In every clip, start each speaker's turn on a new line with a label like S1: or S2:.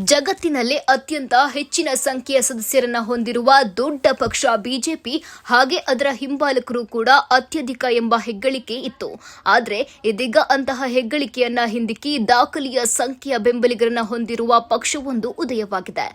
S1: ಜಗತ್ತಿನಲ್ಲೇ ಅತ್ಯಂತ ಹೆಚ್ಚಿನ ಸಂಖ್ಯೆಯ ಸದಸ್ಯರನ್ನ ಹೊಂದಿರುವ ದೊಡ್ಡ ಪಕ್ಷ ಬಿಜೆಪಿ ಹಾಗೆ ಅದರ ಹಿಂಬಾಲಕರು ಕೂಡ ಅತ್ಯಧಿಕ ಎಂಬ ಹೆಗ್ಗಳಿಕೆ ಇತ್ತು. ಆದರೆ ಇದೀಗ ಅಂತಹ ಹೆಗ್ಗಳಿಕೆಯನ್ನ ಹಿಂದಿಕ್ಕಿ ದಾಖಲೆಯ ಸಂಖ್ಯೆಯ ಬೆಂಬಲಿಗರನ್ನ ಹೊಂದಿರುವ ಪಕ್ಷವೊಂದು ಉದಯವಾಗಿದೆ.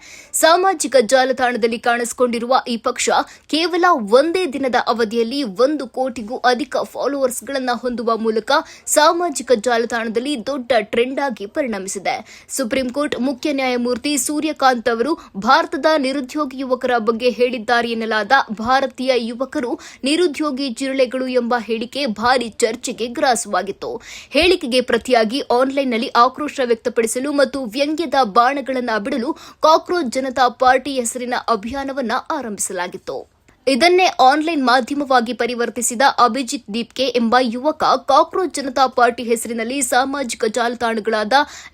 S1: ಸಾಮಾಜಿಕ ಜಾಲತಾಣದಲ್ಲಿ ಕಾಣಿಸಿಕೊಂಡಿರುವ ಈ ಪಕ್ಷ ಕೇವಲ ಒಂದೇ ದಿನದ ಅವಧಿಯಲ್ಲಿ 1 ಕೋಟಿಗೂ ಅಧಿಕ ಫಾಲೋವರ್ಸ್ಗಳನ್ನ ಹೊಂದುವ ಮೂಲಕ ಸಾಮಾಜಿಕ ಜಾಲತಾಣದಲ್ಲಿ ದೊಡ್ಡ ಟ್ರೆಂಡ್ ಆಗಿ ಪರಿಣಮಿಸಿದೆ. ಸುಪ್ರೀಂ ಕೋರ್ಟ್ ಮುಖ್ಯ ನ್ಯಾಯಮೂರ್ತಿ ಸೂರ್ಯಕಾಂತ್ ಅವರು ಭಾರತದ ನಿರುದ್ಯೋಗಿ ಯುವಕರ ಬಗ್ಗೆ ಹೇಳಿದ್ದಾರೆ ಎನ್ನಲಾದ ಭಾರತೀಯ ಯುವಕರು ನಿರುದ್ಯೋಗಿ ಜಿರಳೆಗಳು ಎಂಬ ಹೇಳಿಕೆ ಭಾರಿ ಚರ್ಚೆಗೆ ಗ್ರಾಸವಾಗಿತ್ತು. ಹೇಳಿಕೆಗೆ ಪ್ರತಿಯಾಗಿ ಆನ್ಲೈನ್ನಲ್ಲಿ ಆಕ್ರೋಶ ವ್ಯಕ್ತಪಡಿಸಲು ಮತ್ತು ವ್ಯಂಗ್ಯದ ಬಾಣಗಳನ್ನು ಬಿಡಲು ಕಾಕ್ರೋಚ್ ಜನತಾ ಪಾರ್ಟಿ ಹೆಸರಿನ ಅಭಿಯಾನವನ್ನು ಆರಂಭಿಸಲಾಗಿತ್ತು. ಇದನ್ನೇ ಆನ್ಲೈನ್ ಮಾಧ್ಯಮವಾಗಿ ಪರಿವರ್ತಿಸಿದ ಅಭಿಜಿತ್ ದೀಪ್ಕೆ ಎಂಬ ಯುವಕ ಕಾಕ್ರೋಚ್ ಜನತಾ ಪಾರ್ಟಿ ಹೆಸರಿನಲ್ಲಿ ಸಾಮಾಜಿಕ ಜಾಲತಾಣಗಳಾದ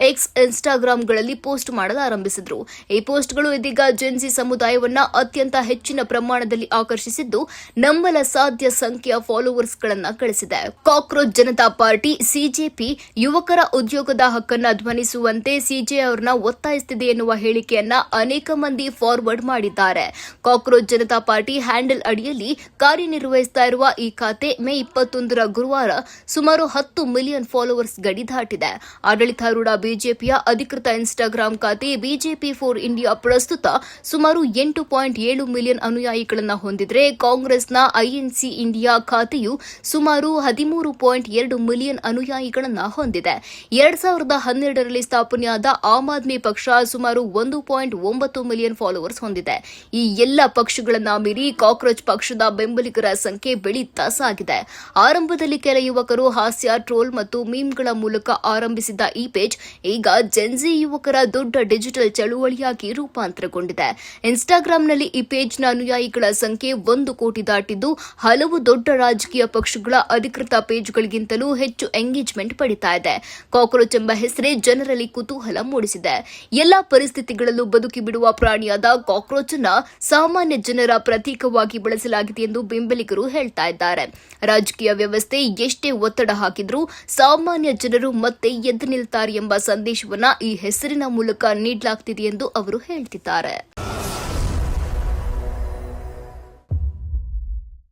S1: ಎಕ್ಸ್, ಇನ್ಸ್ಟಾಗ್ರಾಂಗಳಲ್ಲಿ ಪೋಸ್ಟ್ ಮಾಡಲಾರಂಭಿಸಿದರು. ಈ ಪೋಸ್ಟ್ಗಳು ಇದೀಗ ಜೆನ್ಜಿ ಸಮುದಾಯವನ್ನ ಅತ್ಯಂತ ಹೆಚ್ಚಿನ ಪ್ರಮಾಣದಲ್ಲಿ ಆಕರ್ಷಿಸಿದ್ದು, ನಂಬಲ ಸಾಧ್ಯ ಸಂಖ್ಯೆಯ ಫಾಲೋವರ್ಸ್ಗಳನ್ನು ಗಳಿಸಿದೆ. ಕಾಕ್ರೋಚ್ ಜನತಾ ಪಾರ್ಟಿ ಸಿಜೆಪಿ ಯುವಕರ ಉದ್ಯೋಗದ ಹಕ್ಕನ್ನು ಧ್ವನಿಸುವಂತೆ ಸಿಜೆ ಅವರನ್ನ ಒತ್ತಾಯಿಸುತ್ತಿದೆ ಎನ್ನುವ ಹೇಳಿಕೆಯನ್ನ ಅನೇಕ ಮಂದಿ ಫಾರ್ವರ್ಡ್ ಮಾಡಿದ್ದಾರೆ. ಕಾಕ್ರೋಚ್ ಜನತಾ ಪಾರ್ಟಿ ಹ್ಯಾಂಡಲ್ ಅಡಿಯಲ್ಲಿ ಕಾರ್ಯನಿರ್ವಹಿಸುತ್ತಾ ಇರುವ ಈ ಖಾತೆ ಮೇ 21ರ ಗುರುವಾರ ಸುಮಾರು 10 ಮಿಲಿಯನ್ ಫಾಲೋವರ್ಸ್ ಗಡಿ ದಾಟಿದೆ. ಆಡಳಿತಾರೂಢ ಬಿಜೆಪಿಯ ಅಧಿಕೃತ ಇನ್ಸ್ಟಾಗ್ರಾಂ ಖಾತೆ ಬಿಜೆಪಿ ಫಾರ್ ಇಂಡಿಯಾ ಪ್ರಸ್ತುತ ಸುಮಾರು 8.7 ಮಿಲಿಯನ್ ಅನುಯಾಯಿಗಳನ್ನು ಹೊಂದಿದ್ರೆ, ಕಾಂಗ್ರೆಸ್ನ ಐಎನ್ಸಿ ಇಂಡಿಯಾ ಖಾತೆಯು ಸುಮಾರು 13.2 ಮಿಲಿಯನ್ ಅನುಯಾಯಿಗಳನ್ನು ಹೊಂದಿದೆ. 2012ರಲ್ಲಿ ಸ್ಥಾಪನೆಯಾದ ಆಮ್ ಆದ್ಮಿ ಪಕ್ಷ ಸುಮಾರು 1.9 ಮಿಲಿಯನ್ ಫಾಲೋವರ್ಸ್ ಹೊಂದಿದೆ. ಈ ಎಲ್ಲ ಪಕ್ಷಗಳನ್ನು ಮೀರಿ ಕಾಕ್ರೋಚ್ ಪಕ್ಷದ ಬೆಂಬಲಿಗರ ಸಂಖ್ಯೆ ಬೆಳೀತಾ ಸಾಗಿದೆ. ಆರಂಭದಲ್ಲಿ ಕೆಲ ಯುವಕರು ಹಾಸ್ಯ, ಟ್ರೋಲ್ ಮತ್ತು ಮೀಮ್ಗಳ ಮೂಲಕ ಆರಂಭಿಸಿದ್ದ ಈ ಪೇಜ್ ಈಗ ಜೆನ್ಜಿ ಯುವಕರ ದೊಡ್ಡ ಡಿಜಿಟಲ್ ಚಳುವಳಿಯಾಗಿ ರೂಪಾಂತರಗೊಂಡಿದೆ. ಇನ್ಸ್ಟಾಗ್ರಾಂನಲ್ಲಿ ಈ ಪೇಜ್ನ ಅನುಯಾಯಿಗಳ ಸಂಖ್ಯೆ 1 ಕೋಟಿ ದಾಟಿದ್ದು, ಹಲವು ದೊಡ್ಡ ರಾಜಕೀಯ ಪಕ್ಷಗಳ ಅಧಿಕೃತ ಪೇಜ್ಗಳಿಗಿಂತಲೂ ಹೆಚ್ಚು ಎಂಗೇಜ್ಮೆಂಟ್ ಪಡಿತಾ ಇದೆ. ಕಾಕ್ರೋಚ್ ಎಂಬ ಹೆಸರೇ ಜನರಲ್ಲಿ ಕುತೂಹಲ ಮೂಡಿಸಿದೆ. ಎಲ್ಲಾ ಪರಿಸ್ಥಿತಿಗಳಲ್ಲೂ ಬದುಕಿ ಬಿಡುವ ಪ್ರಾಣಿಯಾದ ಕಾಕ್ರೋಚ್ ಅನ್ನ ಸಾಮಾನ್ಯ ಜನರ ಪ್ರತೀಕವಾಗಿ ಬಳಸಲಾಗಿದೆ ಎಂದು ಬೆಂಬಲಿಗರು ಹೇಳ್ತಾ ಇದ್ದಾರೆ. ರಾಜಕೀಯ ವ್ಯವಸ್ಥೆ ಎಷ್ಟೇ ಒತ್ತಡ ಹಾಕಿದ್ರೂ ಸಾಮಾನ್ಯ ಜನರು ಮತ್ತೆ ಎದ್ದು ನಿಲ್ತಾರೆ ಎಂಬ ಸಂದೇಶವನ್ನ ಈ ಹೆಸರಿನ ಮೂಲಕ ನೀಡಲಾಗ್ತಿದೆ ಎಂದು ಅವರು ಹೇಳ್ತಿದ್ದಾರೆ.